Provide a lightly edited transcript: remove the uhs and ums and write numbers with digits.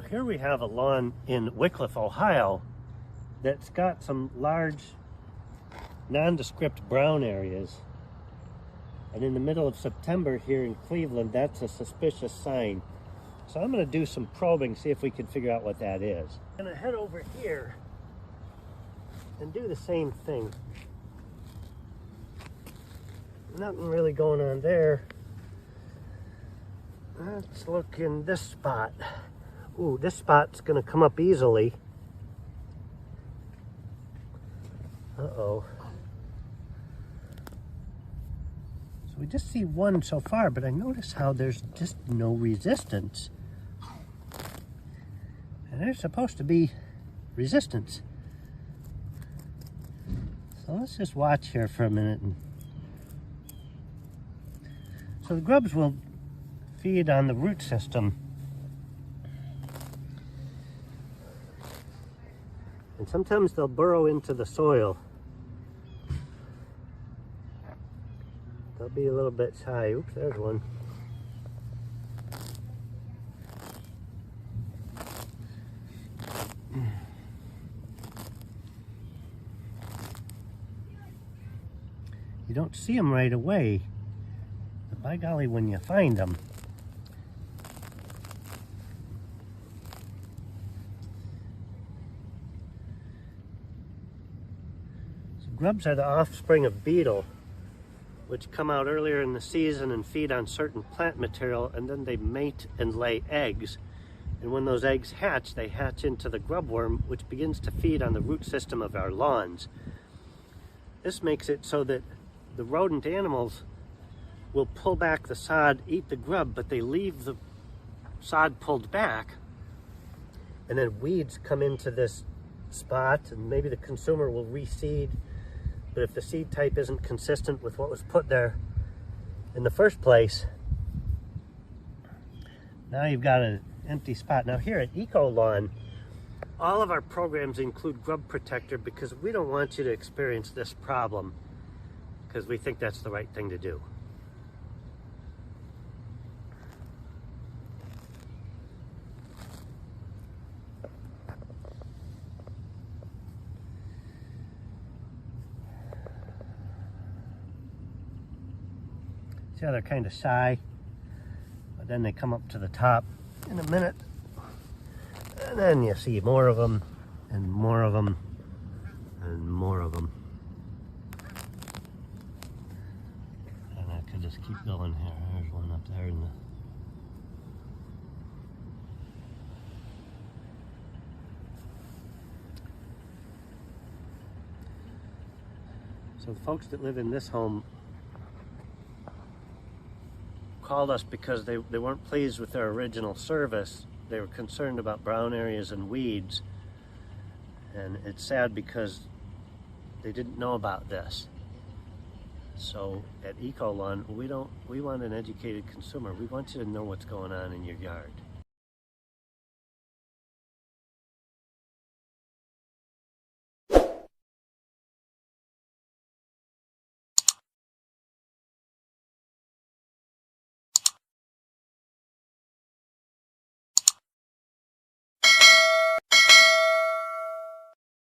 here we have a lawn in Wickliffe, Ohio that's got some large nondescript brown areas. And in the middle of September here in Cleveland, that's a suspicious sign. So I'm going to do some probing, see if we can figure out what that is. I'm going to head over here and do the same thing. Nothing really going on there. Let's look in this spot. Ooh, this spot's going to come up easily. Uh-oh. So we just see one so far, but I notice how there's just no resistance. And there's supposed to be resistance. So let's just watch here for a minute. So the grubs will feed on the root system. And sometimes they'll burrow into the soil. They'll be a little bit shy. Oops, there's one. You don't see them right away, but by golly, when you find them, so grubs are the offspring of beetle, which come out earlier in the season and feed on certain plant material, and then they mate and lay eggs. And when those eggs hatch, they hatch into the grub worm, which begins to feed on the root system of our lawns. This makes it so that the rodent animals will pull back the sod, eat the grub, but they leave the sod pulled back, and then weeds come into this spot, and maybe the consumer will reseed. But if the seed type isn't consistent with what was put there in the first place, now you've got an empty spot. Now here at Ecolawn, all of our programs include grub protector because we don't want you to experience this problem, because we think that's the right thing to do. See how they're kind of shy, but then they come up to the top in a minute, and then you see more of them, and more of them, and more of them. And I could just keep going here. There's one up there in the... So the folks that live in this home called us because they weren't pleased with their original service. They were concerned about brown areas and weeds, and it's sad because they didn't know about this. So at Ecolawn, we want an educated consumer. We want you to know what's going on in your yard.